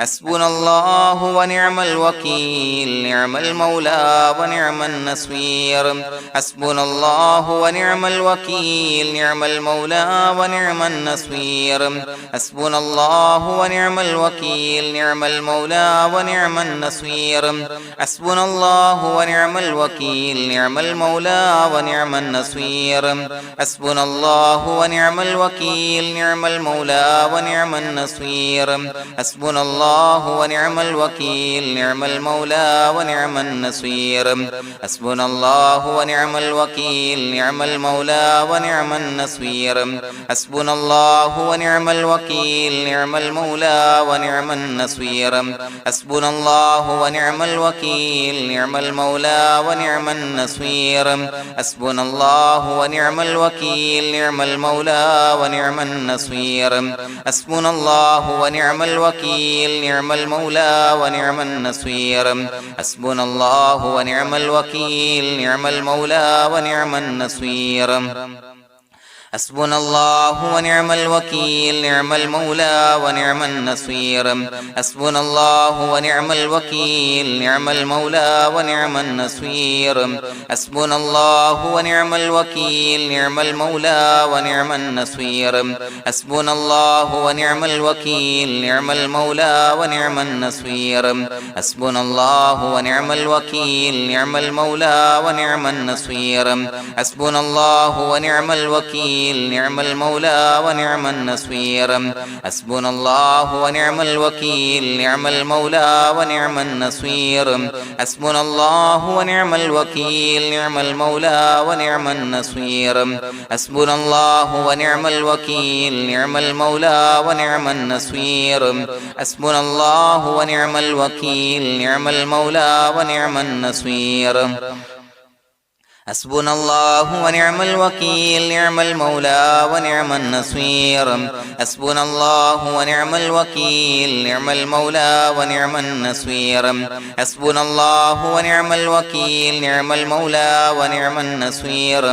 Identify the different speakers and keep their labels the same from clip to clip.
Speaker 1: حسبنا الله ونعم الوكيل نعم المولى ونعم النصير حسبنا الله ونعم الوكيل نعم المولى ونعم النصير حسبنا الله ونعم الوكيل نعم المولى ونعم النصير حسبنا الله ونعم الوكيل نعم المولى ونعم النصير حسبنا الله ونعم الوكيل نعم المولى ونعم النصير حسبنا الله ونعم الوكيل نعم المولى ونعم النصير حسبنا الله ونعم الوكيل نعم المولى ونعم النصير حسبنا الله ونعم الوكيل نعم المولى ونعم النصير حسبنا الله ونعم الوكيل نعم المولى ونعم النصير حسبنا الله ونعم الوكيل نعم المولى ونعم النصير حسبنا الله ونعم الوكيل نعم المولى ونعم النصير حسبنا الله ونعم الوكيل نعم المولى ونعم النصير حسبنا الله ونعم الوكيل نعم المولى ونعم النصير حسبنا الله ونعم الوكيل نعم المولى ونعم النصير حسبنا الله ونعم الوكيل نعم المولى ونعم النصير حسبنا الله ونعم الوكيل نعم المولى ونعم النصير حسبنا الله ونعم الوكيل نعم المولى ونعم النصير حسبنا الله ونعم الوكيل نعم المولى ونعم النصير حسبنا الله ونعم الوكيل نعم المولى ونعم النصير حسبنا الله ونعم الوكيل نعم المولى ونعم النصير حسبنا الله ونعم الوكيل نعم المولى ونعم النصير حسبنا الله ونعم الوكيل نعم المولى ونعم النصير حسبنا الله ونعم الوكيل نعم المولى ونعم النصير حسبنا الله ونعم الوكيل نعم المولى ونعم النصير حسبنا الله ونعم الوكيل نعم المولى ونعم النصير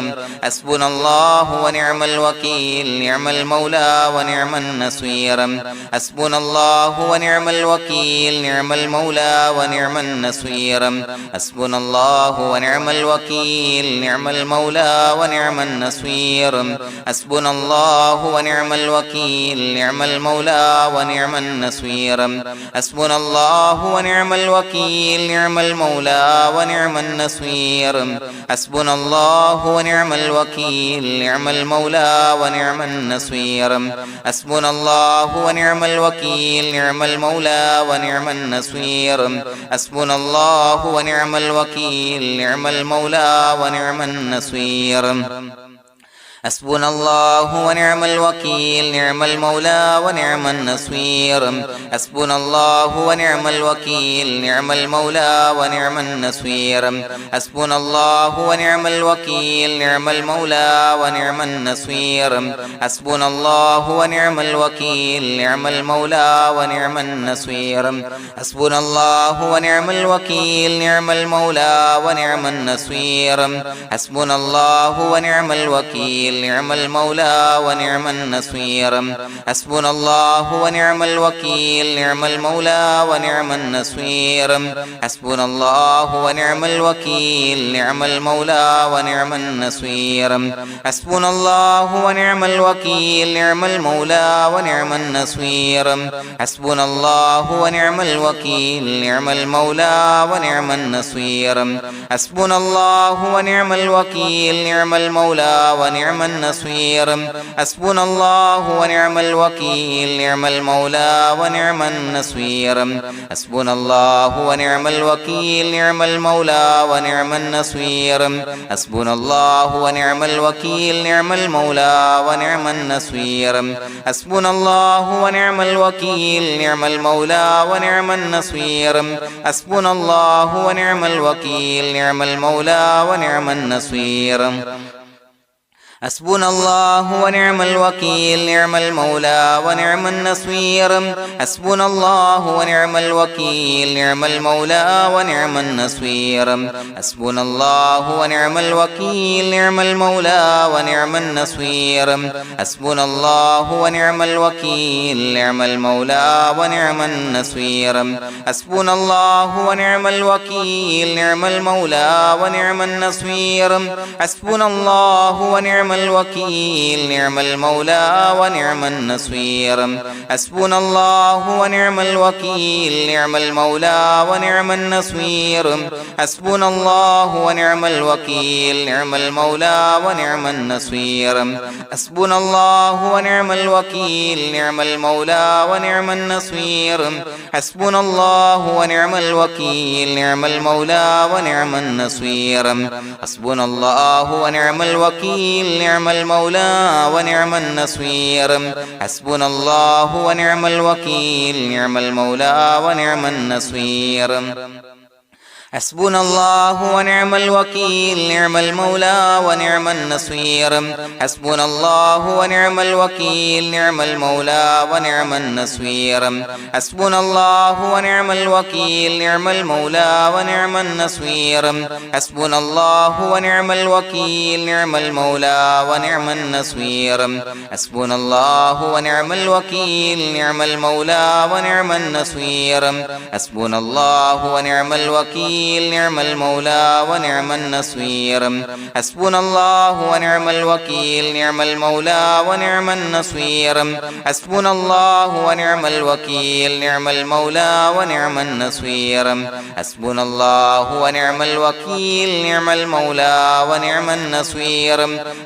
Speaker 1: حسبنا الله ونعم الوكيل نعم المولى ونعم النصير حسبنا الله ونعم الوكيل نعم المولى ونعم النصير حسبنا الله ونعم الوكيل نعم المولى ونعم النصير حسبنا الله ونعم الوكيل نعم المولى ونعم النصير حسبنا الله ونعم الوكيل نعم المولى ونعم النصير حسبنا الله ونعم الوكيل نعم المولى ونعم النصير حسبنا الله ونعم الوكيل نعم المولى ونعم النصير حسبنا الله ونعم الوكيل نعم المولى ونعم النصير حسبنا الله ونعم الوكيل نعم المولى ونعم النصير حسبنا الله ونعم الوكيل نعم المولى ونعم النصير حسبنا الله ونعم الوكيل نعم المولى ونعم النصير حسبنا الله ونعم الوكيل نعم المولى ونعم النصير حسبنا الله ونعم الوكيل نعم المولى ونعم النصير حسبنا الله ونعم الوكيل نعم المولى ونعم النصير حسبنا الله ونعم الوكيل نعم المولى ونعم النصير حسبنا الله ونعم الوكيل نعم المولى ونعم النصير حسبنا الله ونعم الوكيل نعم المولى ونعم النصير حسبنا الله ونعم الوكيل نعم المولى ونعم النصير حسبنا الله ونعم الوكيل نعم المولى ونعم النصير حسبنا الله ونعم الوكيل نعم المولى ونعم النصير حسبنا الله ونعم الوكيل نعم المولى ونعم النصير حسبنا الله ونعم الوكيل نعم المولى ونعم النصير حسبنا الله ونعم الوكيل نعم المولى ونعم النصير حسبنا الله ونعم الوكيل نعم المولى ونعم النصير حسبنا الله ونعم الوكيل نعم المولى ونعم النصير حسبنا الله ونعم الوكيل نعم المولى ونعم النصير حسبنا الله ونعم الوكيل نعم المولى ونعم النصير حسبنا الله ونعم الوكيل نعم المولى ونعم النصير حسبنا الله ونعم الوكيل نعم المولى ونعم النصير حسبنا الله ونعم الوكيل نعم المولى ونعم النصير حسبنا الله ونعم الوكيل نعم المولى ونعم النصير حسبنا الله ونعم الوكيل نعم المولى ونعم النصير حسبنا الله ونعم الوكيل نعم المولى ونعم النصير حسبنا الله ونعم الوكيل نعم المولى ونعم النصير حسبنا الله ونعم الوكيل نعم المولى ونعم النصير حسبنا الله ونعم الوكيل نعم المولى ونعم النصير حسبنا الله ونعم الوكيل نعم المولى ونعم النصير حسبنا الله ونعم الوكيل نعم المولى ونعم النصير حسبنا الله ونعم الوكيل نعم المولى ونعم النصير حسبنا الله ونعم الوكيل نعم المولى ونعم النصير حسبنا الله ونعم الوكيل نعم المولى ونعم النصير حسبنا الله ونعم الوكيل نعم المولى ونعم النصير حسبنا الله ونعم الوكيل نعم المولى ونعم النصير حسبنا الله ونعم الوكيل نعم المولى ونعم النصير حسبنا الله ونعم الوكيل نعم المولى ونعم النصير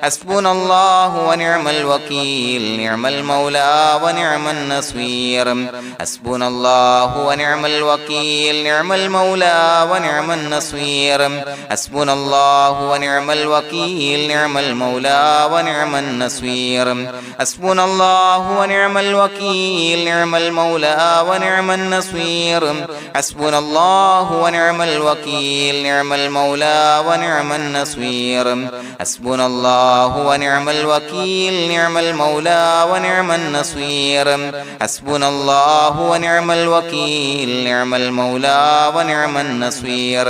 Speaker 1: حسبنا الله ونعم الوكيل نعم المولى ونعم النصير حسبنا الله ونعم الوكيل نعم المولى ونعم النصير حسبنا الله ونعم الوكيل نعم المولى ونعم النصير حسبنا الله ونعم الوكيل نعم المولى ونعم النصير حسبنا الله ونعم الوكيل نعم المولى ونعم النصير حسبنا الله ونعم الوكيل نعم المولى ونعم النصير حسبنا الله ونعم الوكيل نعم المولى ونعم النصير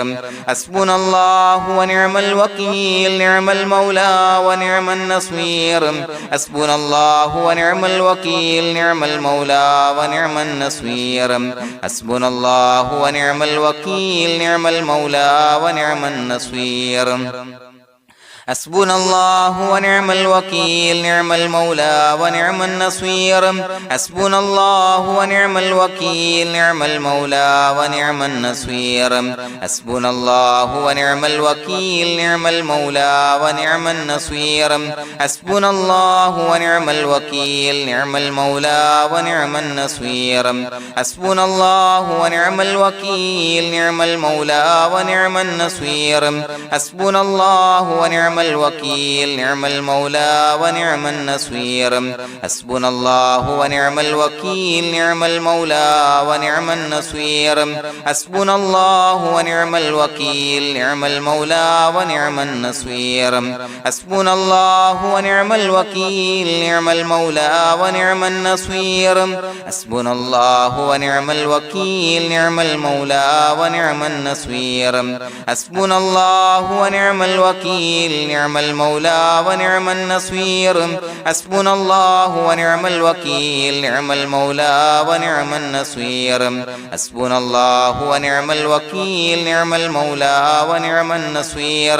Speaker 1: حسبنا الله ونعم الوكيل نعم المولى ونعم النصير حسبنا الله ونعم الوكيل نعم المولى ونعم النصير حسبنا الله ونعم الوكيل نعم المولى ونعم النصير حسبنا الله ونعم الوكيل نعم المولى ونعم النصير حسبنا الله ونعم الوكيل نعم المولى ونعم النصير حسبنا الله ونعم الوكيل نعم المولى ونعم النصير حسبنا الله ونعم الوكيل نعم المولى ونعم النصير حسبنا الله ونعم الوكيل نعم المولى ونعم النصير حسبنا الله ونعم الوكيل نعم المولى ونعم النصير حسبنا الله ونعم الوكيل نعم المولى ونعم النصير حسبنا الله ونعم الوكيل نعم المولى ونعم النصير حسبنا الله ونعم الوكيل نعم المولى ونعم النصير حسبنا الله ونعم الوكيل نعم المولى ونعم النصير حسبنا الله ونعم الوكيل نعم المولى ونعم النصير حسبنا الله ونعم الوكيل نعم المولى ونعم النصير حسبنا الله ونعم الوكيل نعم المولى ونعم النصير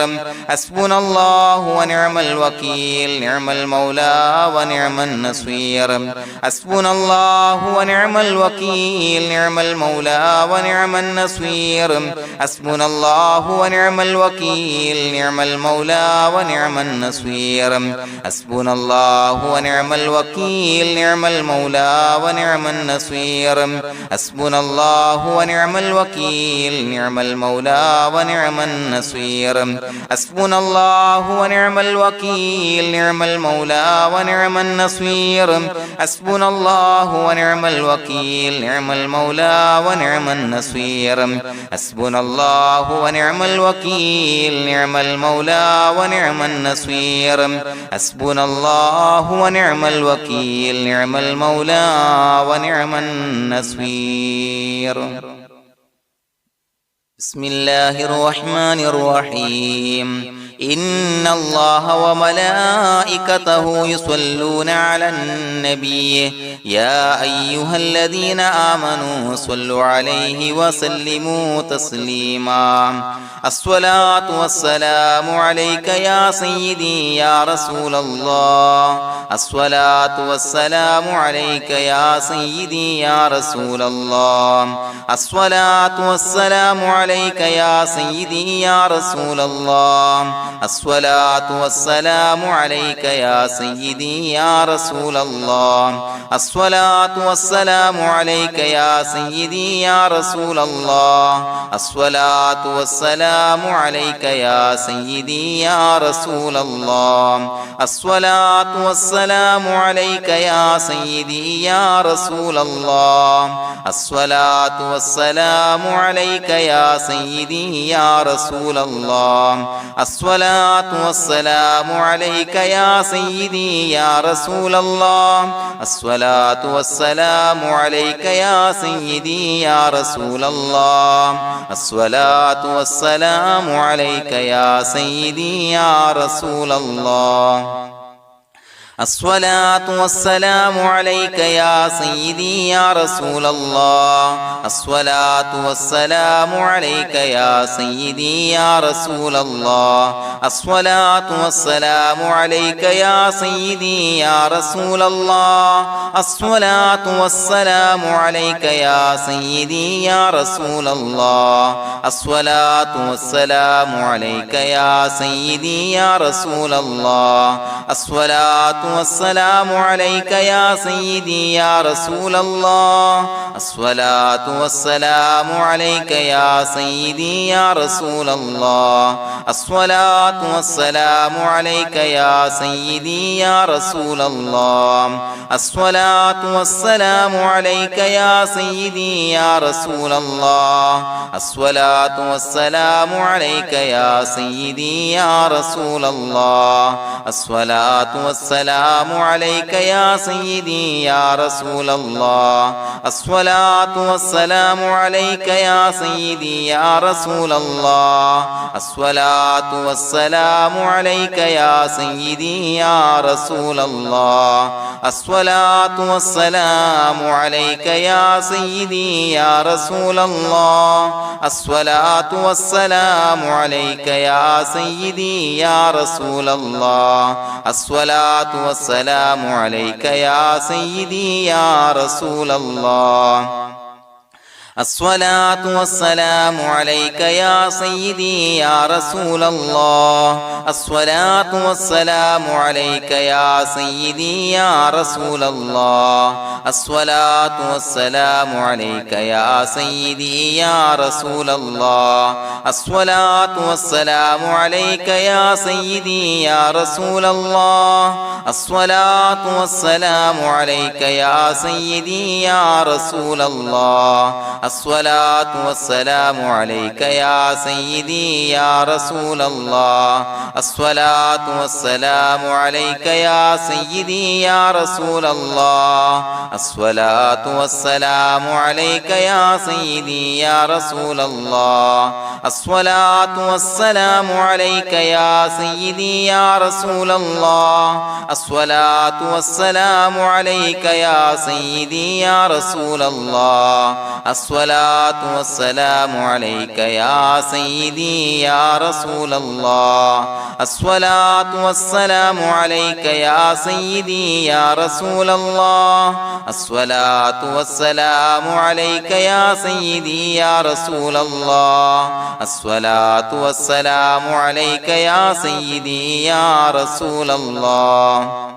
Speaker 1: حسبنا الله ونعم الوكيل نعم المولى ونعم النصير حسبنا الله ونعم الوكيل نعم المولى ونعم النصير حسبنا الله ونعم الوكيل نعم المولى ونعم النصير حسبنا الله ونعم الوكيل نعم المولى ونعم النصير حسبنا الله ونعم الوكيل نعم المولى ونعم النصير حسبنا الله ونعم الوكيل نعم المولى ونعم النصير حسبنا الله ونعم الوكيل نعم المولى ونعم النصير حسبنا الله ونعم الوكيل نعم المولى ونعم النصير حسبنا الله ونعم الوكيل نعم المولى ونعم النصير بسم الله الرحمن الرحيم إن الله وملائكته يصلون على النبي يا أيها الذين آمنوا صلوا عليه وسلموا تسليما الصلاة والسلام عليك يا سيدي يا رسول الله الصلاة والسلام عليك يا سيدي يا رسول الله الصلاة والسلام عليك يا سيدي يا رسول الله الصلاة والسلام عليك يا سيدي يا رسول الله الصلاة والسلام عليك يا سيدي يا رسول الله الصلاة والسلام عليك يا سيدي يا رسول الله الصلاة والسلام عليك يا سيدي يا رسول الله الصلاة والسلام عليك يا سيدي يا رسول الله الصلاة والسلام عليك يا سيدي يا رسول الله الصلاة والسلام عليك يا سيدي يا رسول الله الصلاة والسلام عليك يا سيدي يا رسول الله الصلاة والسلام عليك يا سيدي يا رسول الله الصلاة والسلام عليك يا سيدي يا رسول الله الصلاة والسلام عليك يا سيدي يا رسول الله الصلاة والسلام عليك يا سيدي يا رسول الله الصلاة والسلام عليك يا سيدي يا رسول الله الصلاة والسلام عليك يا سيدي يا رسول الله الصلاة والسلام عليك يا سيدي يا رسول الله الصلاة والسلام عليك يا سيدي يا رسول الله الصلاة والسلام عليك يا سيدي يا رسول الله الصلاة والسلام عليك يا سيدي يا رسول الله الصلاة والسلام عليك يا سيدي يا رسول الله الصلاة والسلام عليك يا سيدي يا رسول الله الصلاة والسلام عليك يا سيدي يا رسول الله الصلاة والسلام عليك يا سيدي يا رسول الله الصلاة والسلام عليك يا سيدي يا رسول الله الصلاة والسلام عليك يا سيدي يا رسول الله الصلاة والسلام عليك يا سيدي يا رسول الله الصلاة والسلام عليك يا سيدي يا رسول الله الصلاة والسلام عليك يا سيدي يا رسول الله الصلاة والسلام عليك يا سيدي يا رسول الله الصلاة والسلام عليك يا سيدي يا رسول الله الصلاة والسلام عليك يا سيدي يا رسول الله الصلاة والسلام عليك يا سيدي يا رسول الله الصلاة والسلام عليك يا سيدي يا رسول الله الصلاة والسلام عليك يا سيدي يا رسول الله الصلاة والسلام عليك يا سيدي يا رسول الله الصلاة والسلام عليك يا سيدي يا رسول الله الصلاة والسلام عليك يا سيدي يا رسول الله الصلاة والسلام عليك يا سيدي يا رسول الله الصلاة والسلام عليك يا سيدي يا رسول الله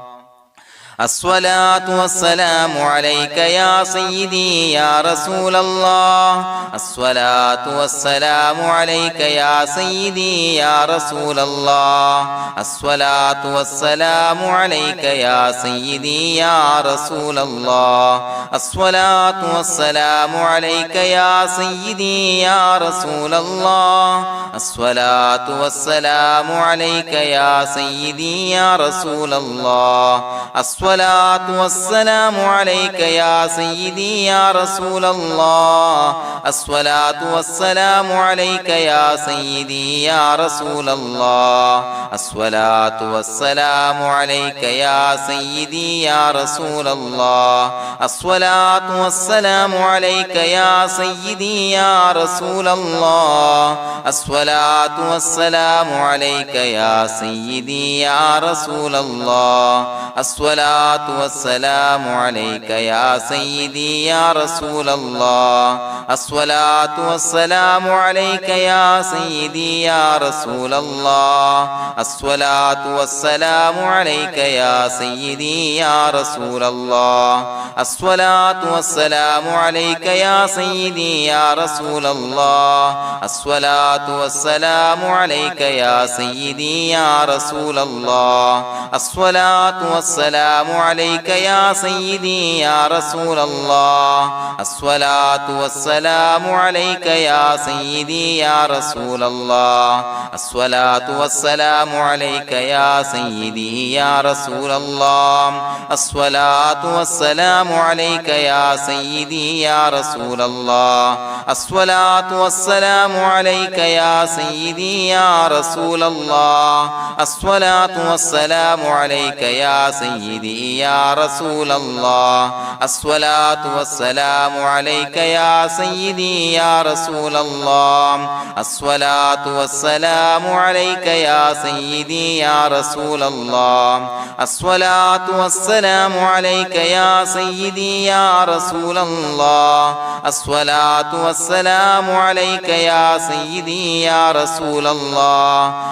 Speaker 1: الصلاة والسلام عليك يا سيدي يا رسول الله الصلاة والسلام عليك يا سيدي يا رسول الله الصلاة والسلام عليك يا سيدي يا رسول الله الصلاة والسلام عليك يا سيدي يا رسول الله الصلاة والسلام عليك يا سيدي يا رسول الله الصلاة والسلام عليك يا سيدي يا رسول الله الصلاة والسلام عليك يا سيدي يا رسول الله الصلاة والسلام عليك يا سيدي يا رسول الله الصلاة والسلام عليك يا سيدي يا رسول الله الصلاة والسلام عليك يا سيدي يا رسول الله الصلاة والسلام عليك يا سيدي يا رسول الله الصلاة والسلام عليك يا سيدي يا رسول الله الصلاة والسلام عليك يا سيدي يا رسول الله الصلاة والسلام عليك يا سيدي يا رسول الله الصلاة والسلام عليك يا سيدي يا رسول الله الصلاة والسلام عليك يا سيدي يا رسول الله الصلاة والسلام عليك يا سيدي يا رسول الله الصلاة والسلام عليك يا سيدي يا رسول الله الصلاة والسلام عليك يا سيدي يا رسول الله الصلاة والسلام عليك يا سيدي يا رسول الله الصلاة والسلام عليك يا سيدي يا رسول الله الصلاة والسلام عليك يا سيدي يا رسول الله الصلاة والسلام عليك يا سيدي يا رسول الله الصلاة والسلام عليك يا سيدي يا رسول الله الصلاة والسلام عليك يا سيدي يا رسول الله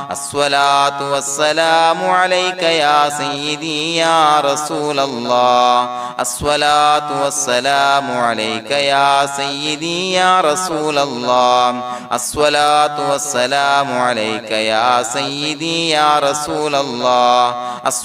Speaker 1: الصلاة والسلام عليك يا سيدي يا رسول الله الصلاة والسلام عليك يا سيدي يا رسول الله الصلاة والسلام عليك يا سيدي يا رسول الله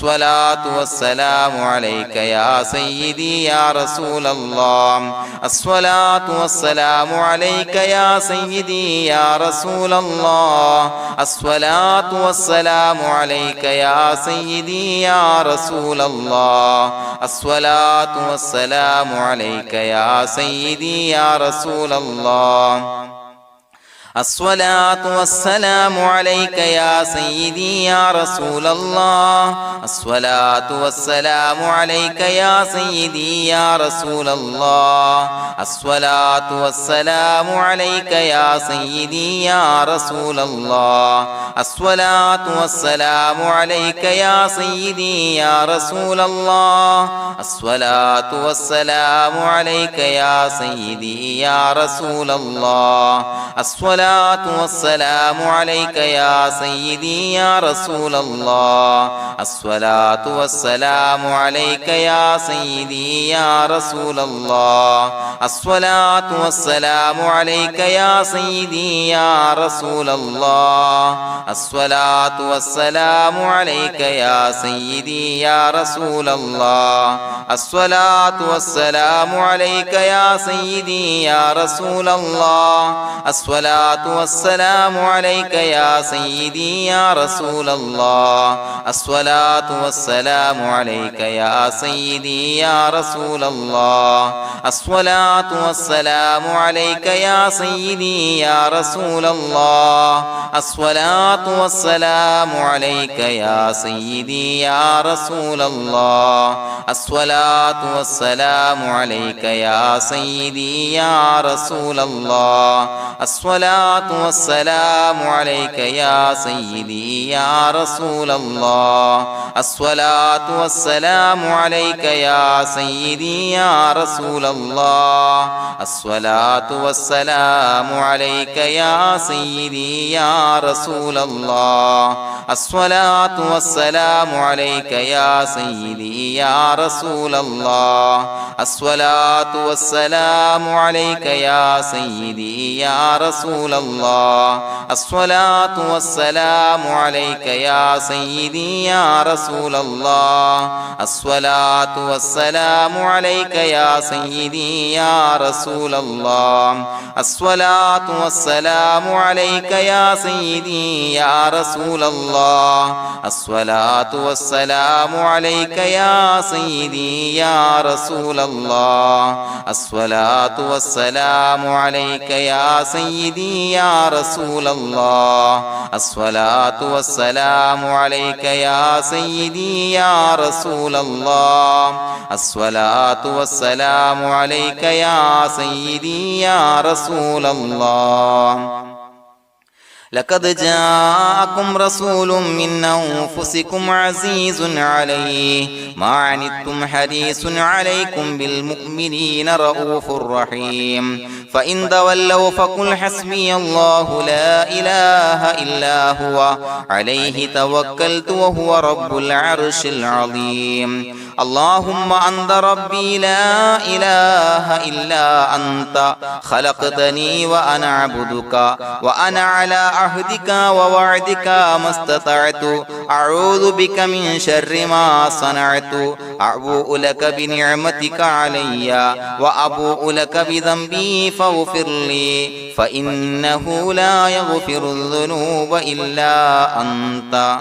Speaker 1: الصلاة والسلام عليك يا سيدي يا رسول الله الصلاة والسلام عليك يا سيدي يا رسول الله الصلاة والسلام عليك يا سيدي يا رسول الله الصلاة والسلام عليك يا سيدي يا رسول الله الصلاة والسلام عليك يا سيدي يا رسول الله الصلاة والسلام عليك يا سيدي يا رسول الله الصلاة والسلام عليك يا سيدي يا رسول الله الصلاة والسلام عليك يا سيدي يا رسول الله الصلاة والسلام عليك يا سيدي يا رسول الله الصلاة والسلام عليك يا سيدي يا رسول الله الصلاة والسلام عليك يا سيدي يا رسول الله الصلاة والسلام عليك يا سيدي يا رسول الله الصلاة والسلام عليك يا سيدي يا رسول الله الصلاة والسلام عليك يا سيدي يا رسول الله الصلاة والسلام عليك يا سيدي يا رسول الله الصلاة والسلام عليك يا سيدي يا رسول الله الصلاة والسلام عليك يا سيدي يا رسول الله الصلاة والسلام عليك يا سيدي يا رسول الله الصلاة والسلام عليك يا سيدي يا رسول الله الصلاة الصلاة والسلام عليك يا سيدي يا رسول الله الصلاة والسلام عليك يا سيدي يا رسول الله الصلاة والسلام عليك يا سيدي يا رسول الله الصلاة والسلام عليك يا سيدي يا رسول الله الصلاة والسلام عليك يا سيدي يا رسول الله الصلاة والسلام عليك يا سيدي يا رسول الله الصلاة والسلام عليك يا سيدي يا رسول الله الصلاة والسلام عليك يا سيدي يا رسول الله الصلاة والسلام عليك يا سيدي يا رسول الله الصلاة والسلام عليك يا سيدي يا رسول الله الصلاة والسلام عليك يا سيدي يا رسول الله الصلاة والسلام عليك يا سيدي يا رسول الله لقد جاءكم رسول من أنفسكم عزيز عليه ما عنتم حريص عليكم بالمؤمنين رؤوف رحيم فإن تولوا فقل حسبي الله لا إله إلا هو عليه توكلت وهو رب العرش العظيم اللهم أنت ربي لا إله إلا أنت خلقتني وأنا عبدك وأنا على عهدك ووعدك ما استطعت أعوذ بك من شر ما صنعت أبوء لك بنعمتك علي وأبوء لك بذنبي فاغفر لي فإنه لا يغفر الذنوب إلا أنت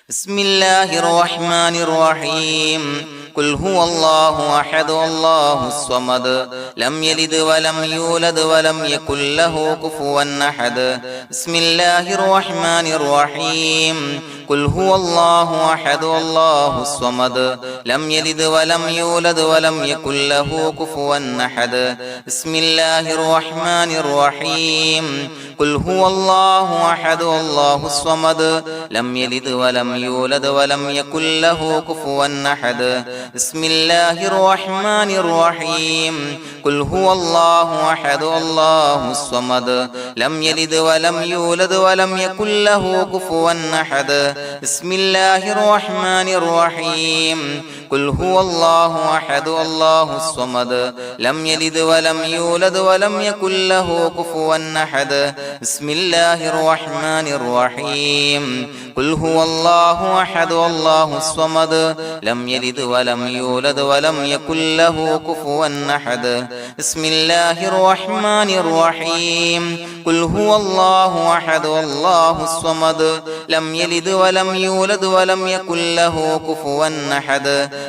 Speaker 1: بسم الله الرحمن الرحيم قل هو الله أحد الله الصمد لم يلد ولم يولد ولم يكن له كفوا أحد بسم الله الرحمن الرحيم قل هو الله أحد الله الصمد لم يلد ولم يولد ولم يكن له كفوا أحد بسم الله الرحمن الرحيم قل هو الله أحد الله الصمد لم يلد ولم يولد ولم يكن له كفوا أحد بسم الله الرحمن الرحيم قل هو الله أحد الله الصمد لم يلد ولم يولد ولم يكن له كفوا أحد بسم الله الرحمن الرحيم قل هو الله أحد الله الصمد لم يلد ولم يولد ولم يكن له كفوا أحد بسم الله الرحمن الرحيم قل هو الله أحد الله الصمد لم يلد ولم يولد ولم يكن له كفوا أحد بسم الله الرحمن الرحيم قل هو الله أحد الله الصمد لم يلد ولم يولد ولم يكن له كفوا أحد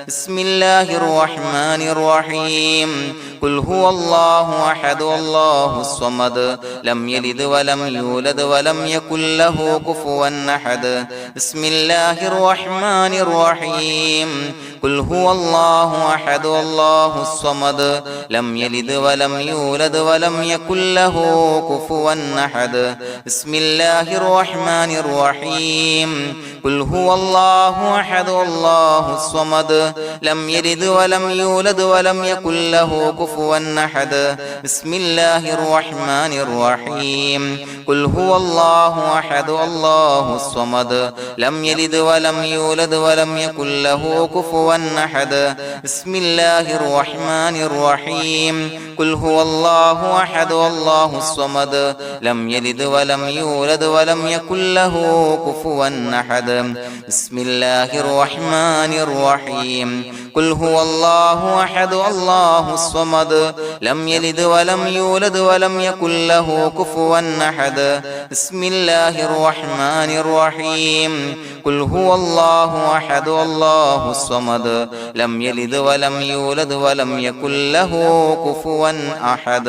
Speaker 1: بسم الله الرحمن الرحيم قل هو الله أحد الله الصمد لم يلد ولم يولد ولم يكن له كفوا أحد بسم الله الرحمن الرحيم قل هو الله أحد الله الصمد لم يلد ولم يولد ولم يكن له كفوا أحد بسم الله الرحمن الرحيم قل هو الله أحد الله الصمد لم يلد ولم يولد ولم يكن له كفوا أحد بسم الله الرحمن الرحيم قل هو الله أحد الله الصمد لم يلد ولم يولد ولم يكن له كفوا أحد بسم الله الرحمن الرحيم قل هو الله أحد الله الصمد لم يلد ولم يولد ولم يكن له كفوا أحد بسم الله الرحمن الرحيم قل هو الله أحد الله الصمد لم يلد ولم يولد ولم يكن له كفوا أحد بسم الله الرحمن الرحيم قل هو الله أحد الله الصمد لم يلد ولم يولد ولم يكن له كفوا أحد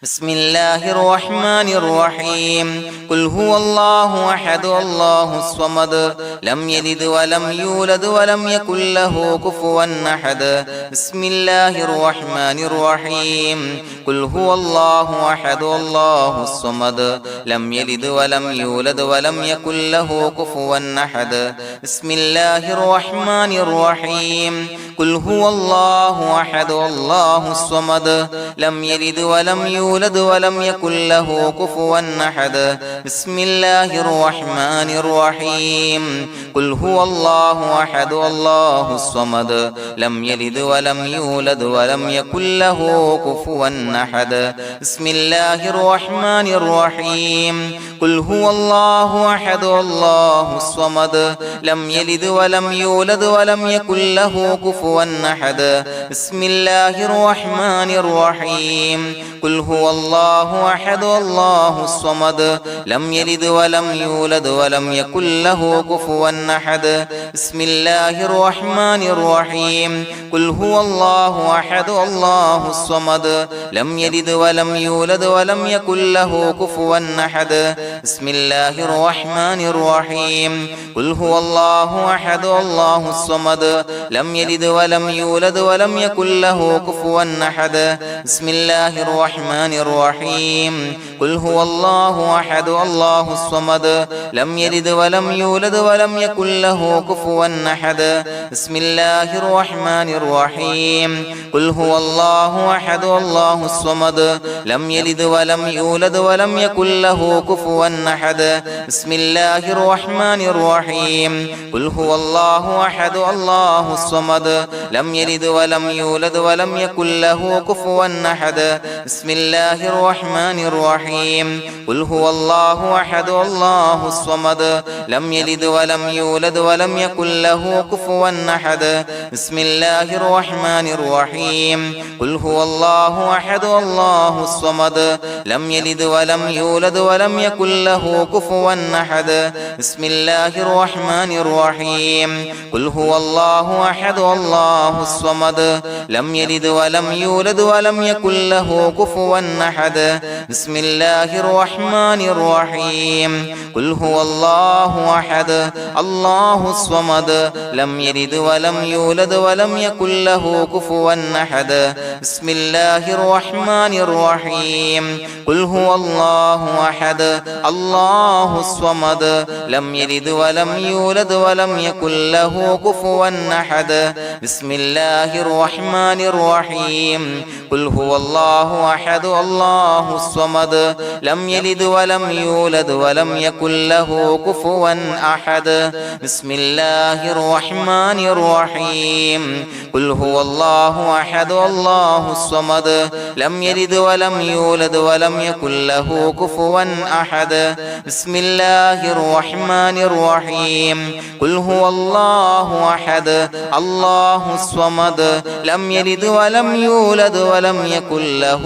Speaker 1: بسم الله الرحمن الرحيم قل هو الله أحد الله الصمد لم يلد ولم يولد ولم يكن له كفوا أحد بسم الله الرحمن الرحيم قل هو الله أحد الله الصمد لم يلد ولم يولد ولم يكن له كفوا أحد بسم الله الرحمن الرحيم قل هو الله أحد الله الصمد لم يلد ولم يولد ولم يكن له كفوا أحد بسم الله الرحمن الرحيم قل هو الله أحد الله الصمد لم يلد ولم يولد ولم يكن له كفوا أحد بسم الله الرحمن الرحيم قل هو الله أحد الله الصمد لم يلد ولم يولد ولم يكن له كفوا أحد بسم الله الرحمن الرحيم قل هو الله أحد الله الصمد لم يلد ولم يولد ولم يكن له كفوا أحد بسم الله الرحمن الرحيم قل هو الله أحد الله الصمد لم يلد ولم يولد ولم يكن له كفوا أحد بسم الله الرحمن الرحيم قل هو الله أحد الله الصمد لم يلد ولم يولد ولم يكن له كفوا أحد بسم الله الرحمن الرحيم قل هو الله أحد الله الصمد لم يلد ولم يولد ولم يكن له كفوا أحد بسم الله الرحمن الرحيم قل هو الله أحد الله الصمد لم يلد ولم يولد ولم يكن له كفوا أحد بسم الله الرحمن الرحيم قل هو الله أحد الله الصمد لم يلد ولم يولد ولم يكن له كفوا أحد بسم الله الرحمن الرحيم قل هو الله أحد الله الصمد لم يلد ولم يولد ولم يكن له كفوا أحد بسم الله الرحمن الرحيم قل هو الله أحد الله الصمد لم يلد ولم يولد ولم يكن له كفوا أحد بسم الله الرحمن الرحيم قل هو الله أحد الله الصمد لم يلد ولم يولد ولم يكن له كفوا أحد بسم الله الرحمن الرحيم قل هو الله أحد الله الصمد لم يلد ولم يولد ولم يكن له كفوا أحد بسم الله الرحمن الرحيم قل هو الله أحد الله الصمد لم يلد ولم يولد ولم يكن له كفوا أحد بسم الله الرحمن الرحيم قل هو الله أحد الله الصمد لم يلد ولم يولد ولم يكن له كفوا أحد بسم الله الرحمن الرحيم قل هو الله أحد الله الصمد لم يلد ولم يولد ولم يكن له كفوا أحد بسم الله الرحمن الرحيم قل هو الله أحد الله الصمد لم يلد ولم يولد ولم يكن له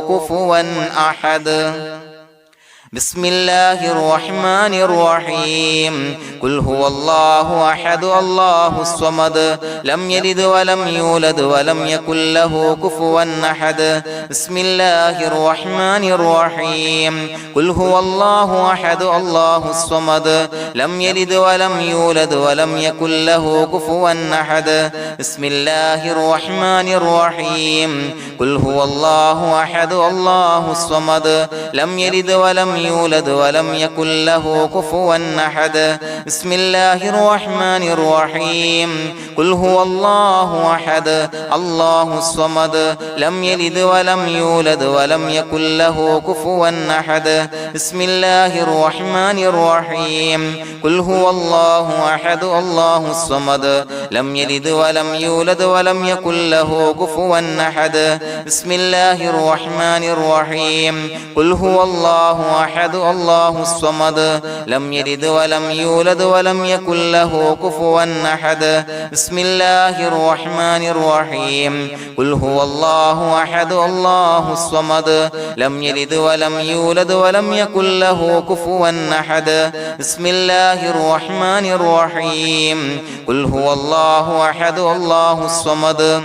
Speaker 1: كفوا أحد بسم الله الرحمن الرحيم قل هو الله أحد الله الصمد لم يلد ولم يولد ولم يكن له كفوا أحد بسم الله الرحمن الرحيم قل هو الله أحد الله الصمد لم يلد ولم يولد ولم يكن له كفوا أحد بسم الله الرحمن الرحيم قل هو الله أحد الله الصمد لم يلد ولم يولد ولم يكن له كفوا أحد بسم الله الرحمن الرحيم قل هو الله أحد الله الصمد لم يلد ولم يولد ولم يكن له كفوا أحد بسم الله الرحمن الرحيم قل هو الله أحد الله الصمد لم يلد ولم يولد ولم يكن له كفوا أحد بسم الله الرحمن الرحيم قل هو الله أحد الله الصمد لم يلد ولم يولد ولم يكن له كفوا أحد بسم الله الرحمن الرحيم قل هو الله أحد الله الصمد لم يلد ولم يولد ولم يكن له كفوا أحد بسم الله الرحمن الرحيم قل هو الله أحد الله الصمد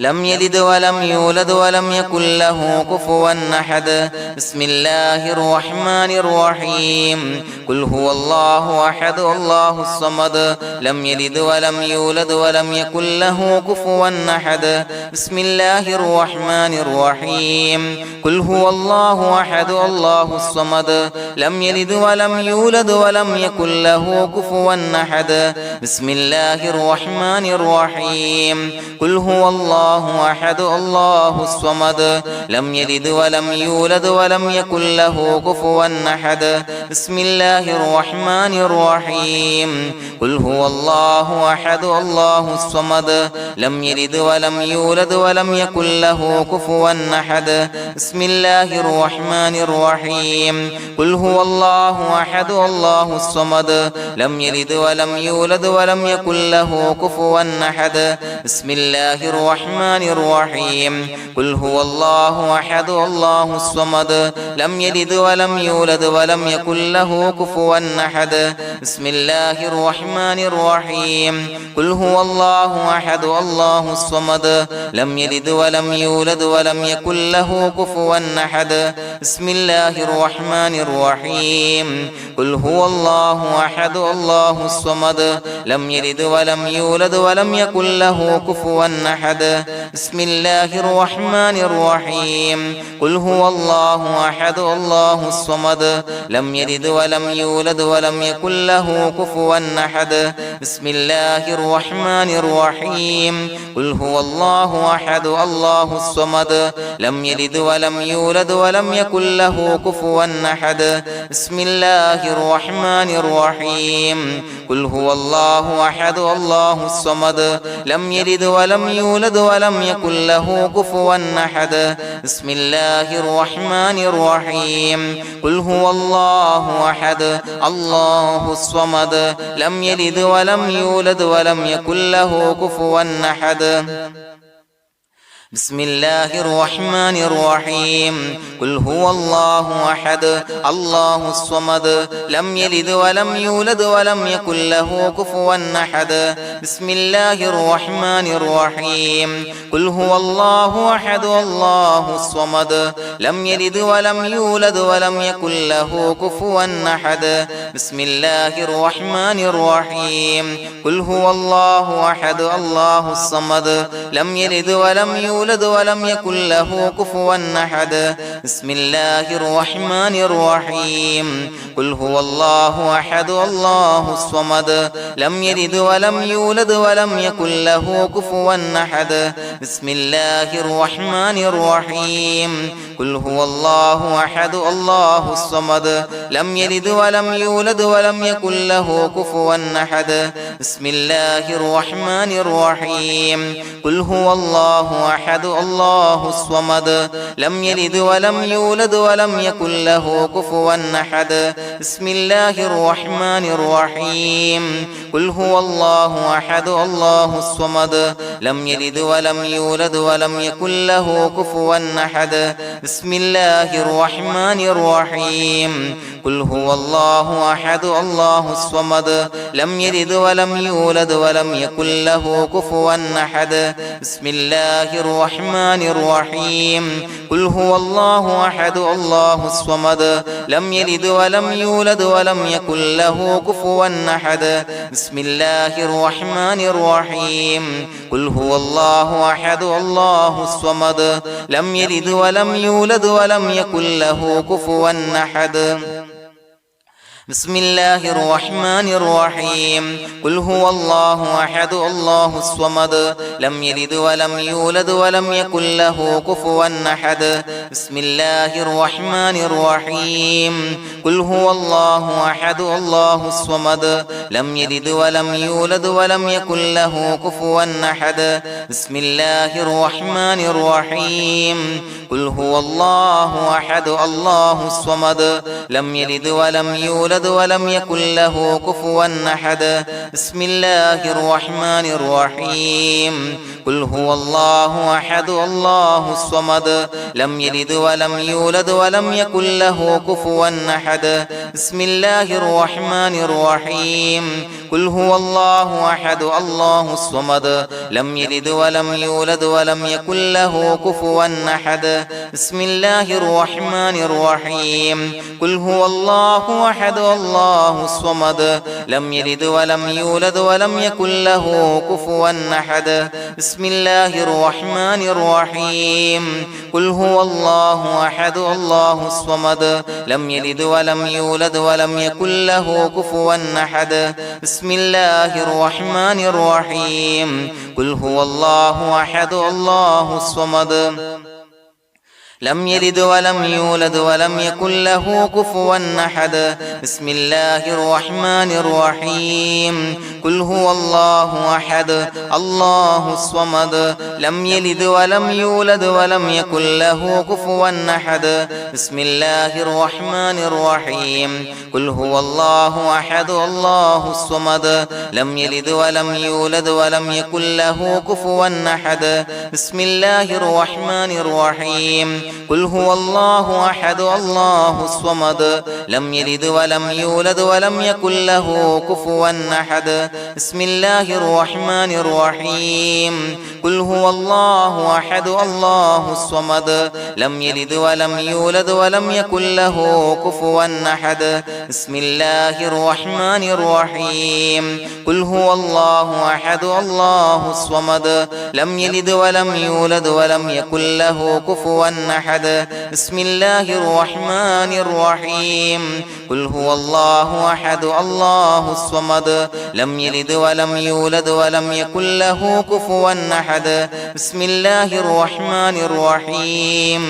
Speaker 1: لم يلد ولم يولد ولم يكن له كفوا أحد بسم الله الرحمن الرحيم قل هو الله أحد الله الصمد لم يلد ولم يولد ولم يكن له كفوا أحد بسم الله الرحمن الرحيم قل هو الله أحد الله الصمد لم يلد ولم يولد ولم يكن له كفوا أحد بسم الله الرحمن الرحيم قل هو الله أحد الله الصمد لم يلد ولم يولد ولم يكن له كفوا أحد بسم الله الرحمن الرحيم قل هو الله أحد الله الصمد لم يلد ولم يولد ولم يكن له كفوا أحد بسم الله الرحمن الرحيم قل هو الله أحد الله الصمد لم يلد ولم يولد ولم يكن له كفوا أحد بسم الله الرحمن الرحيم قل هو الله أحد الله الصمد لم يلد ولم يولد ولم يكن له كفوا أحد بسم الله الرحمن الرحيم قل هو الله أحد الله الصمد لم يلد ولم يولد ولم يكن له كفوا أحد بسم الله الرحمن الرحيم قل هو الله أحد الله الصمد لم يلد ولم يولد ولم يكن له كفوا أحد بسم الله الرحمن الرحيم قل هو الله أحد الله الصمد لم يلد ولم يولد ولم يكن له كفوا أحد بسم الله الرحمن الرحيم قل هو الله أحد الله الصمد لم يلد ولم يولد ولم يكن له كفوا أحد بسم الله الرحمن الرحيم قل هو الله أحد الله الصمد لم يلد ولم يولد ولم يكن له كفوا أحد بسم الله الرحمن الرحيم قل هو الله أحد الله الصمد لم يلد ولم يولد ولم يكن له كفوا أحد بسم الله الرحمن الرحيم قل هو الله أحد الله الصمد لم يلد ولم يولد ولم يكن له كفوا أحد بسم الله الرحمن الرحيم قل هو الله أحد الله الصمد لم يلد ولم يولد ولم يكن له كفوا أحد بسم الله الرحمن الرحيم قل هو الله أحد الله الصمد لم يلد ولم يولد ولم يكن له كفوا أحد بسم الله الرحمن الرحيم قل هو الله أحد الله الصمد لم يلد ولم يولد ولم يكن له كفوا أحد بسم الله الرحمن الرحيم قل هو الله أحد الله الصمد لم يلد ولم يولد ولم يكن له كفوا أحد بسم الله الرحمن الرحيم قل هو الله أحد الله الصمد لم يلد ولم يولد ولم يكن له كفوا أحد بسم الله الرحمن الرحيم قل هو الله أحد الله الصمد لم يلد ولم يولد ولم يكن له كفوا أحد بسم الله الرحمن الرحيم قل هو الله أحد الله الصمد لم يلد ولم يولد ولم يكن له كفوا أحد بسم الله الرحمن الرحيم قل هو الله أحد الله الصمد لم يلد ولم يولد ولم يكن له كفوا أحد بسم الله الرحمن الرحيم قل هو الله أحد الله الصمد لم يلد ولم يولد ولم يكن له كفوا أحد بسم الله الرحمن الرحيم قل هو الله أحد الله الصمد لم يلد ولم يولد ولم يكن له كفوا أحد بسم الله الرحمن الرحيم قل هو الله أحد الله الصمد لم يلد ولم يولد ولم يكن له كفوا أحد بسم الله الرحمن الرحيم قل هو الله أحد الله الصمد لم يلد ولم يولد ولم يكن له كفوا أحد بسم الله الرحمن الرحيم قل هو الله أحد الله الصمد لم يلد ولم يولد ولم يكن له كفوا أحد بسم الله الرحمن الرحيم الرحيم قل هو الله أحد الله الصمد لم يلد ولم يولد ولم يكن له كفوا أحد بسم الله الرحمن الرحيم قل هو الله أحد الله الصمد لم يلد ولم يولد ولم يكن له كفوا أحد بسم الله الرحمن الرحيم قل هو الله أحد الله الصمد لم يلد ولم يولد ولم يكن له كفوا أحد بسم الله الرحمن الرحيم قل هو الله أحد الله الصمد لم يلد ولم يولد ولم يكن له كفوا أحد بسم الله الرحمن الرحيم قل هو الله أحد الله الصمد لم يلد ولم يولد ولم يكن له كفوا أحد بسم الله الرحمن الرحيم قل هو الله أحد الله الصمد لم يلد ولم يولد ولم يكن له كفوا أحد بسم الله الرحمن الرحيم قل هو الله أحد الله الصمد لم يلد ولم يولد ولم يكن له كفوا أحد بسم الله الرحمن الرحيم قل هو الله أحد الله الصمد لم يلد ولم يولد ولم يكن له كفوا أحد بسم الله الرحمن الرحيم قل هو الله أحد الله الصمد لم يلد ولم يولد ولم يكن له كفوا أحد بسم الله الرحمن الرحيم قل هو الله أحد الله الصمد لم يلد ولم يولد ولم يكن له كفوا أحد بسم الله الرحمن الرحيم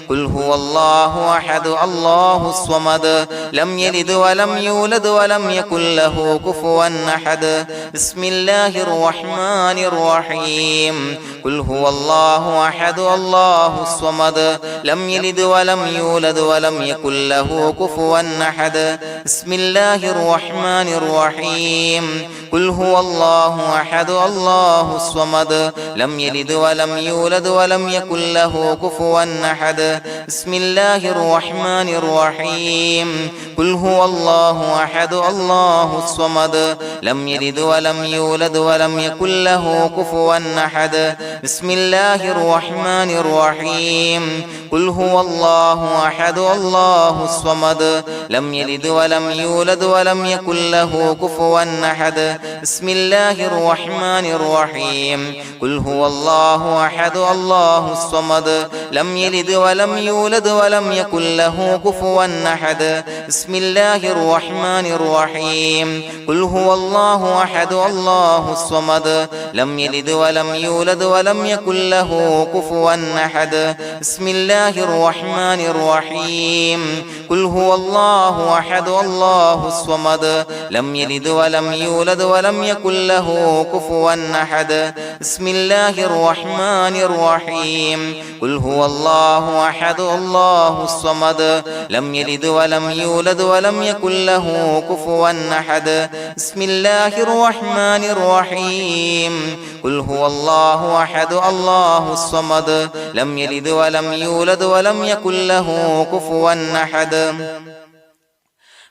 Speaker 1: قل هو الله أحد الله الصمد لم يلد ولم يولد ولم يكن له كفوا أحد بسم الله الرحمن الرحيم قل هو الله أحد الله الصمد لم يلد ولم يولد ولم يكن له كفوا أحد بسم الله الرحمن الرحيم قل هو الله أحد الله الصمد لم يلد ولم يولد ولم يكن له كفوا أحد بسم الله الرحمن الرحيم قل هو الله أحد الله الصمد لم يلد ولم يولد ولم يكن له كفوا أحد بسم الله الرحمن الرحيم قل هو الله أحد الله الصمد لم يلد ولم يولد ولم يكن له كفوا أحد بسم الله الرحمن الرحيم قل هو الله أحد الله الصمد لم يلد ولم يولد ولم يكن له كفوا أحد بسم الله الرحمن الرحيم قل هو الله أحد الله الصمد لم يلد ولم يولد ولم يكن له كفوا أحد بسم الله الرحمن الرحيم قل هو الله أحد الله الصمد لم يلد ولم يولد ولم يكن له كفوا أحد بسم الله الرحمن الرحيم قل هو الله أحد الله الصمد لم يلد ولم يولد ولم يكن له كفوا أحد بسم الله الرحمن الرحيم قل هو الله أحد الله الصمد لم يلد ولم يولد ولم يكن له كفوا أحد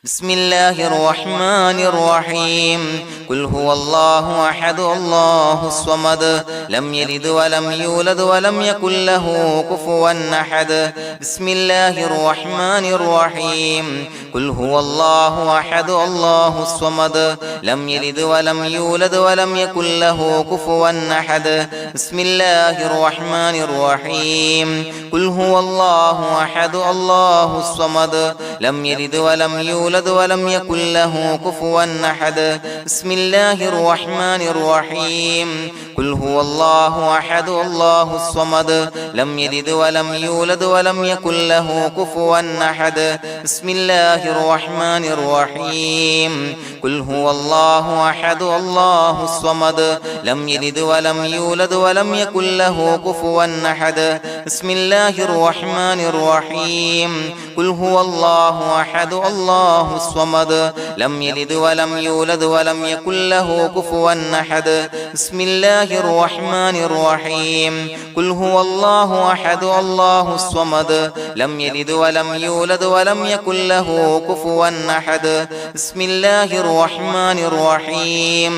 Speaker 1: بسم الله الرحمن الرحيم قل هو الله أحد الله الصمد لم يلد ولم يولد ولم يكن له كفوا أحد بسم الله الرحمن الرحيم قل هو الله أحد الله الصمد لم يلد ولم يولد ولم يكن له كفوا أحد بسم الله الرحمن الرحيم قل هو الله أحد الله الصمد لم يلد ولم يولد ولم يكن له كفوا أحد بسم الله الرحمن الرحيم قل هو الله أحد الله الصمد لم يلد ولم يولد ولم يكن له كفوا أحد بسم الله الرحمن الرحيم قل هو الله أحد الله الصمد لم يلد ولم يولد ولم يكن له كفوا أحد بسم الله الرحمن الرحيم قل هو الله الله أحد الله الصمد لم يلد ولم يولد ولم يكن له كفوا أحد بسم الله الرحمن الرحيم قل هو الله أحد الله الصمد لم يلد ولم يولد ولم يكن له كفوا أحد بسم الله الرحمن الرحيم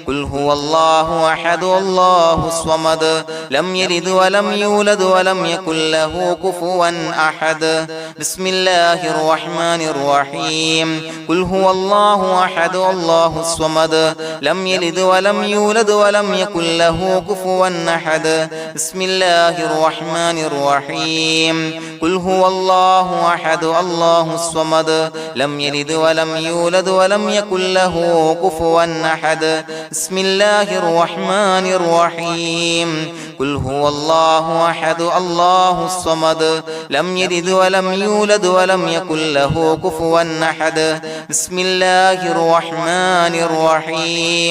Speaker 1: قل هو الله أحد الله الصمد لم يلد ولم يولد ولم يكن له كفوا أحد بسم الله الرحمن الرحيم قل هو الله أحد الله الصمد لم يلد ولم يولد ولم يكن له كفوا أحد بسم الله الرحمن الرحيم قل هو الله أحد الله الصمد لم يلد ولم يولد ولم يكن له كفوا أحد بسم الله الرحمن الرحيم قل هو الله أحد الله الصمد لم يلد ولم يولد ولم يكن له كفوا أحد بسم الله الرحمن الرحيم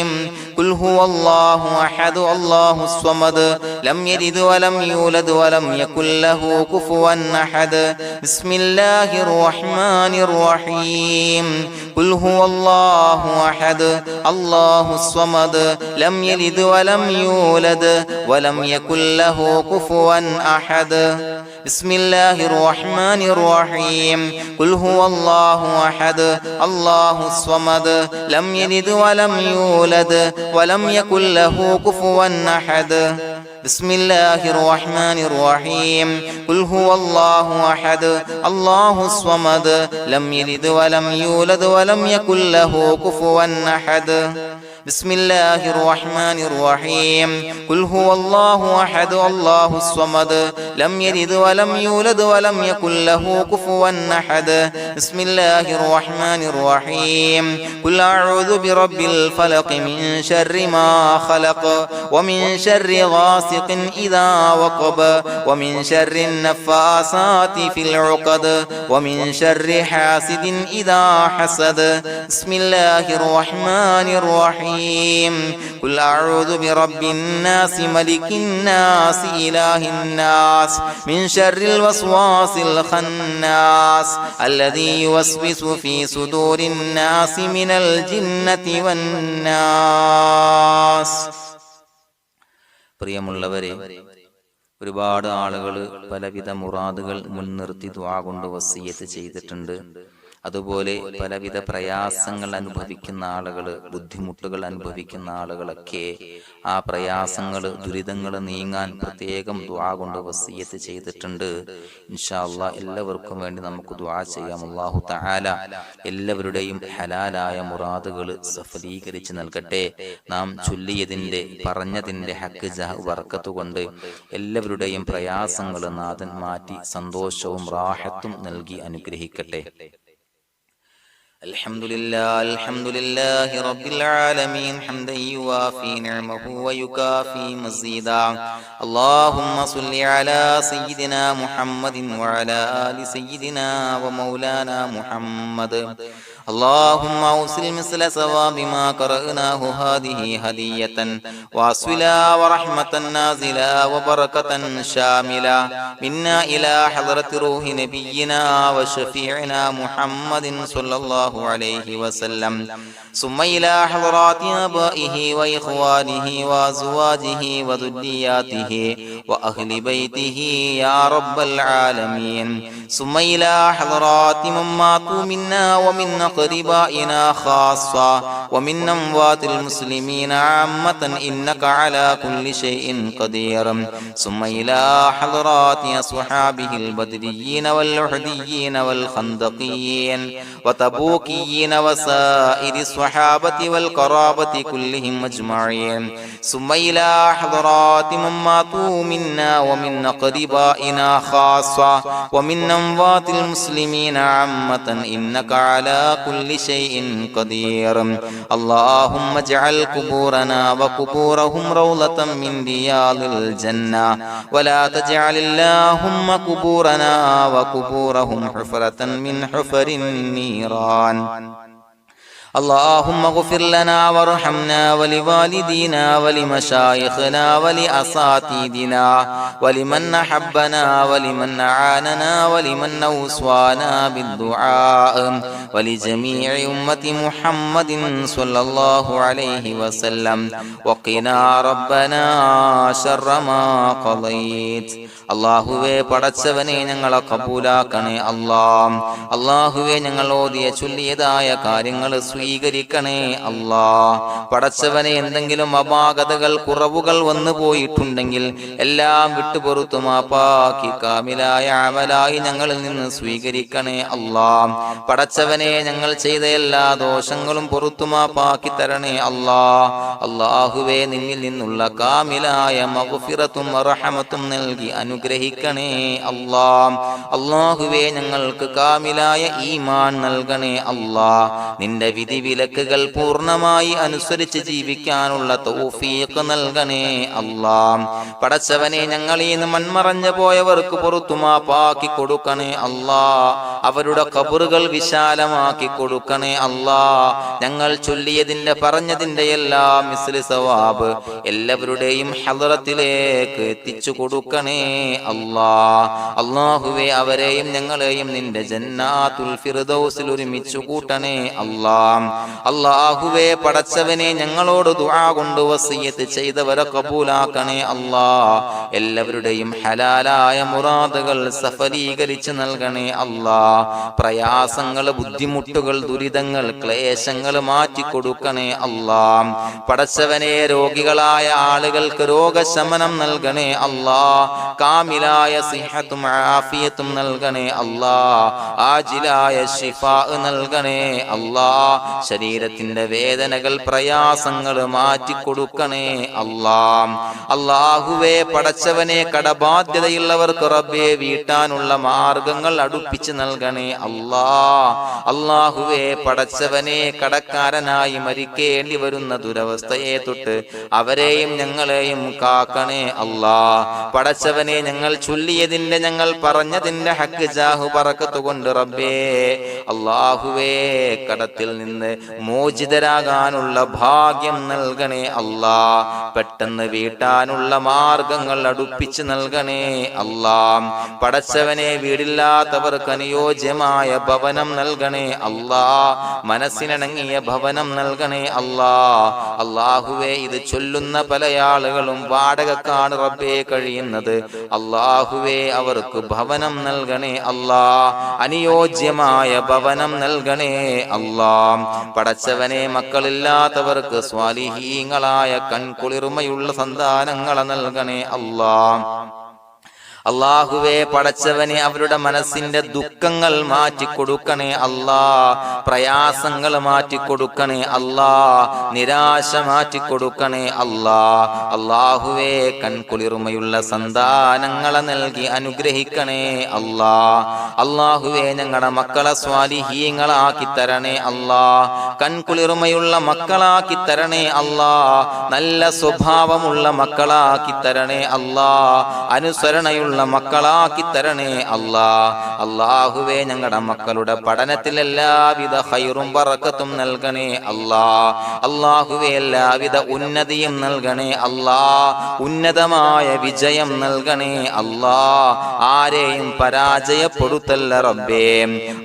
Speaker 1: قل هو الله أحد الله الصمد لم يلد ولم يولد ولم يكن له كفوا أحد بسم الله الرحمن الرحيم قل هو الله أحد الله الصمد لم يلد ولم يولد ولم يكن له كفوا أحد بسم الله الرحمن الرحيم قل هو الله أحد الله الصمد لم يلد ولم يولد ولم يكن له كفوا أحد بسم الله الرحمن الرحيم قل هو الله أحد الله الصمد لم يلد ولم يولد ولم يكن له كفوا أحد بسم الله الرحمن الرحيم قل هو الله أحد الله الصمد لم يلد ولم يولد ولم يكن له كفوا أحد بسم الله الرحمن الرحيم قل أعوذ برب الفلق من شر ما خلق ومن شر غاسق إذا وقب ومن شر النفاثات في العقد ومن شر حاسد إذا حسد بسم الله الرحمن الرحيم قل أعوذ برب الناس ملك الناس إله الناس من شر الوسواس الخناس الذي يوسوس في صدور الناس من الجنة والناس. പ്രിയമുള്ളവരെ, ഒരുപാട് ആളുകൾ പലവിധ മുറാദുകൾ മുൻനിർത്തി ദുആ കൊണ്ട് വസിയ്യത്ത് ചെയ്തിട്ടുണ്ട്. അതുപോലെ പലവിധ പ്രയാസങ്ങൾ അനുഭവിക്കുന്ന ആളുകൾ, ബുദ്ധിമുട്ടുകൾ അനുഭവിക്കുന്ന ആളുകളൊക്കെ ആ പ്രയാസങ്ങൾ, ദുരിതങ്ങൾ നീങ്ങാൻ പ്രത്യേകം ദുആ കൊണ്ട് വസിയ്യത്ത് ചെയ്തിട്ടുണ്ട്. ഇൻഷാ അല്ലാഹ് എല്ലാവർക്കും വേണ്ടി നമുക്ക് ദുആ ചെയ്യാം. അല്ലാഹു തആല എല്ലാവരുടെയും ഹലാലായ മുറാദുകൾ സഫലീകരിച്ച് നൽകട്ടെ. നാം ചൊല്ലിയതിന്റെ, പറഞ്ഞതിന്റെ ഹക്ക് ജാഹ് ബർക്കത്ത് കൊണ്ട് എല്ലാവരുടെയും പ്രയാസങ്ങൾ നാഥൻ മാറ്റി സന്തോഷവും റാഹത്തും നൽകി അനുഗ്രഹിക്കട്ടെ. الحمد لله رب العالمين حمدا يوافي نعمه ويكافي مزيدا. اللهم صل على سيدنا محمد وعلى آل سيدنا ومولانا محمد. اللهم أوصل مثل ثواب ما قرأناه هذه هدية واصلا ورحمة نازلا وبركة شاملة منا إلى حضرة روح نبينا وشفيعنا محمد صلى الله عليه وسلم، ثم إلى حضرات آبائه وإخوانه وأزواجه وذرياته وأهل بيته يا رب العالمين، ثم إلى حضرات من ماتوا منا ومن أقربائنا خاصة ومن أموات المسلمين عامة إنك على كل شيء قدير، ثم إلى حضرات أصحابه البدريين والأحديين والخندقيين وتبوكيين وسائر الصحابة والقرابة كلهم أجمعين، ثم إلى حضرات من ماتوا منا ومن أقربائنا خاصة ومن أموات المسلمين عامة إنك على كل شيء قدير. اللهم اجعل قبورنا وقبورهم روضة من رياض الجنة، ولا تجعل اللهم قبورنا وقبورهم حفرة من حفر النيران. اللهم اغفر لنا وارحمنا ولوالدينا ولمشايخنا ولأساتذتنا ولمن أحبنا ولمن أعاننا ولمن أوصانا بالدعاء ولجميع أمة محمد صلى الله عليه وسلم وقنا ربنا شر ما قضيت. അള്ളാഹുവേ പടച്ചവനെ ഞങ്ങളെ കബൂലാക്കണേ അല്ലാഹ്. അള്ളാഹുവേ ഞങ്ങൾ ഓതിയ ചൊല്ലിയതായ കാര്യങ്ങൾ സ്വീകരിക്കണേ അല്ലാഹ്. പടച്ചവനെ എന്തെങ്കിലും അപാകതകൾ കുറവുകൾ വന്നു പോയിട്ടുണ്ടെങ്കിൽ എല്ലാം വിട്ടുപുറത്തു മാപ്പാക്കി കാമിലായ അമലായി ഞങ്ങളിൽ നിന്ന് സ്വീകരിക്കണേ അല്ലാഹ്. പടച്ചവനെ ഞങ്ങൾ ചെയ്ത എല്ലാ ദോഷങ്ങളും പുറത്തു മാപ്പാക്കി തരണേ അല്ലാഹ്. അള്ളാഹുവേ നിന്നിൽ നിന്നുള്ള കാമിലായ മഗ്ഫിറത്തും റഹമത്തും നൽകി അനുഗ്രഹിക്കണേ അല്ലാഹ്. അല്ലാഹുവേ ഞങ്ങൾക്ക് കാമിലായ ഈമാൻ നൽകണേ അല്ലാഹ്. നിന്റെ വിധി വിലക്കുകൾ പൂർണ്ണമായി അനുസരിച്ച് ജീവിക്കാനുള്ള തൗഫീഖ് നൽകണേ അല്ലാഹ്. പടച്ചവനെ ഞങ്ങളിൽ നിന്ന് മൺമറഞ്ഞു പോയവർക്ക് പുറത്തു മാപ്പാക്കി കൊടുക്കണേ അല്ലാഹ്. അവരുടെ ഖബറുകൾ വിശാലമാക്കി കൊടുക്കണേ അല്ലാഹ്. ഞങ്ങൾ ചൊല്ലിയതിന്റെ പറഞ്ഞതിന്റെ എല്ലാം മിസ്ലി സവാബ് എല്ലാവരുടെയും ഹളറത്തിലേക്ക് എത്തിച്ചു കൊടുക്കണേ അല്ലാഹ്. അല്ലാഹുവേ അവരെയും ഞങ്ങളെയും നിന്റെ ജന്നാത്തുൽ ഫിർദൗസിൽ ഒരുമിച്ചു കൂട്ടണേ അല്ലാഹ്. അല്ലാഹുവേ പടച്ചവനെ ഞങ്ങളോട് ദുആ കൊണ്ട് വസിയത്ത് ചെയ്തവരെ കബൂലാക്കണേ അല്ലാഹ്. എല്ലാവരുടെയും ഹലാലായ മുറാദുകൾ സഫലീകരിച്ച് നൽകണേ അല്ലാഹ്. പ്രയാസങ്ങൾ, ബുദ്ധിമുട്ടുകൾ, ദുരിതങ്ങൾ, ക്ലേശങ്ങൾ മാറ്റി കൊടുക്കണേ അല്ലാഹ്. പടച്ചവനെ രോഗികളായ ആളുകൾക്ക് രോഗശമനം നൽകണേ അല്ലാഹ്. കാമിലായ സിഹത്തും ആഫിയത്തും നൽകണേ അല്ലാഹ്. ആജിലായ ശിഫാ നൽകണേ അല്ലാഹ്. ശരീരത്തിന്റെ വേദനകൾ, പ്രയാസങ്ങൾ മാറ്റി കൊടുക്കണേ അല്ലാഹ്. അല്ലാഹുവേ പടച്ചവനെ കടബാധ്യതയുള്ളവർക്ക് റബ്ബേ വീട്ടാനുള്ള മാർഗങ്ങൾ അടുപ്പിച്ച് നൽകണേ അല്ലാഹ്. അല്ലാഹുവേ പടച്ചവനെ കടക്കാരനായി മരിക്കേണ്ടി വരുന്ന ദുരവസ്ഥയെ തൊട്ട് അവരെയും ഞങ്ങളെയും കാക്കണേ അല്ലാഹ്. പടച്ചവനെ ഞങ്ങൾ ചൊല്ലിയതിന്റെ, ഞങ്ങൾ പറഞ്ഞതിന്റെ ഹക്ക് ജാഹു ബറക്കത്ത് കൊണ്ട് റബ്ബേ അല്ലാഹുവേ കടത്തിൽ നിന്ന് മോചിതരാകാനുള്ള ഭാഗ്യം നൽകണേ അല്ലാഹ്. പെട്ടെന്ന് വീട്ടാനുള്ള മാർഗങ്ങൾ അടുപ്പിച്ച് നൽകണേ അല്ലാഹ്. പടച്ചവനെ വീടില്ലാത്തവർക്ക് അനുയോജ്യമായ ഭവനം നൽകണേ അല്ലാഹ്. മനസ്സിനിണങ്ങിയ ഭവനം നൽകണേ അല്ലാഹ്. അല്ലാഹുവേ ഇത് ചൊല്ലുന്ന പല ആളുകളും വാടകക്കാണ് റബ്ബേ കഴിയുന്നത്. അല്ലാഹുവേ അവർക്ക് ഭവനം നൽകണേ അല്ലാഹ്. അനുയോജ്യമായ ഭവനം നൽകണേ അല്ലാഹ്. പടച്ചവനെ മക്കളില്ലാത്തവർക്ക് സ്വാലിഹീങ്ങളായ കൺകുളിർമയുള്ള സന്താനങ്ങളെ നൽകണേ അല്ലാഹ്. അല്ലാഹുവേ പടച്ചവനെ അവരുടെ മനസ്സിന്റെ ദുഃഖങ്ങൾ മാറ്റിക്കൊടുക്കണേ അല്ലാഹ്. പ്രയാസങ്ങൾ മാറ്റിക്കൊടുക്കണേ അല്ലാഹ്. നിരാശ മാറ്റിക്കൊടുക്കണേ അല്ലാഹ്. അല്ലാഹുവേ കൺകുളിർമയുള്ള സന്താനങ്ങളെ നൽകി അനുഗ്രഹിക്കണേ അല്ലാഹ്. അല്ലാഹുവേ ഞങ്ങളുടെ മക്കളെ സ്വാലിഹീങ്ങളാക്കി തരണേ അല്ലാഹ്. കൺകുളിർമയുള്ള മക്കളാക്കി തരണേ അല്ലാഹ്. നല്ല സ്വഭാവമുള്ള മക്കളാക്കി തരണേ അല്ലാഹ്. അനുസരണയുള്ള മക്കളാക്കി തരണേ അല്ലാഹ്. അല്ലാഹുവേ ഞങ്ങളുടെ മക്കളുടെ പഠനത്തിൽ എല്ലാവിധ ഖൈറും ബറക്കത്തും നൽകണേ അല്ലാഹ്. അല്ലാഹുവേ എല്ലാവിധ ഉന്നതിയും നൽകണേ അല്ലാഹ്. ഉന്നതമായ വിജയം നൽകണേ അല്ലാഹ്. ആരെയും പരാജയപ്പെടുത്തല്ല റബ്ബേ.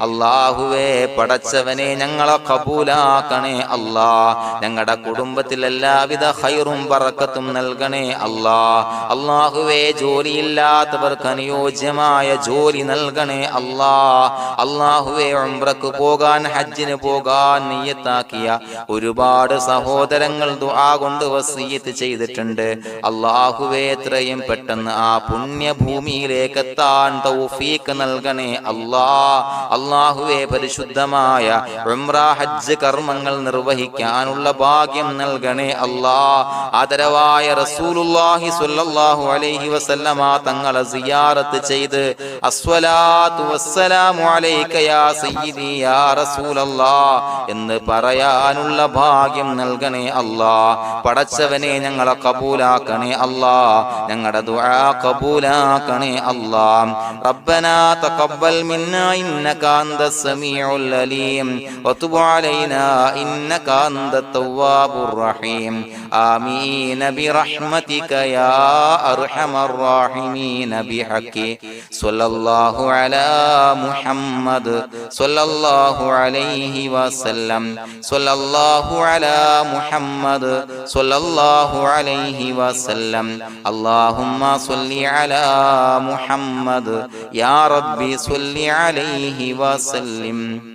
Speaker 1: അല്ലാഹുവേ പടച്ചവനെ ഞങ്ങളെ കബൂലാക്കണേ അല്ലാഹ്. ഞങ്ങളുടെ കുടുംബത്തിൽ എല്ലാവിധ ഖൈറും ബറക്കത്തും നൽകണേ അല്ലാഹ്. അല്ലാഹുവേ ജോലിയില്ലാത്തവർക്ക് അനുയോജ്യമായ ജോലി നൽകണേ അല്ലാഹ്. അല്ലാഹുവേ ഉംറക്ക് പോകാൻ, ഹജ്ജിന് പോകാൻ നിയ്യത്താക്കിയ ഒരുപാട് സഹോദരങ്ങൾ ദുആ കൊണ്ട് വസിയത്ത് ചെയ്തിട്ടുണ്ട്. അല്ലാഹുവേ എത്രയും പെട്ടെന്ന് ആ പുണ്യഭൂമിയിലേക്ക് എത്താൻ തൗഫീഖ് നൽകണേ അല്ലാഹ്. അല്ലാഹുവേ പരിശുദ്ധമായ ഉംറ ഹജ്ജ് കർമ്മങ്ങൾ നിർവഹിക്കാനുള്ള ഭാഗ്യം നൽകണേ അല്ലാഹ്. ആദരവായ റസൂലുള്ളാഹി സ്വല്ലല്ലാഹു അലൈഹി വസല്ലമ തങ്ങളെ സിയാറത്ത് ചെയ്ത് അസ്സലാത്തു വസ്സലാമു അലൈക യാ സയ്യിദി യാ റസൂലല്ലാഹ് എന്ന് പറയാനുള്ള ഭാഗ്യം നൽകണേ അല്ലാഹ്. പടച്ചവനെ ഞങ്ങളെ കബൂലാക്കണേ അല്ലാഹ്. ഞങ്ങളുടെ ദുആ കബൂലാക്കണേ അല്ലാഹ്. റബ്ബനാ തഖബ്ബൽ മിന്നാ ഇന്നക അന്തസ് സമീഉൽ അലീം വതുബ് അലൈനാ علينا إنك أنت التواب الرحيم آمين برحمتك يا أرحم الراحمين بحق صلى الله على محمد صلى الله عليه وسلم صلى الله على محمد صلى الله عليه وسلم اللهم صل على محمد يا ربي صل عليه وسلم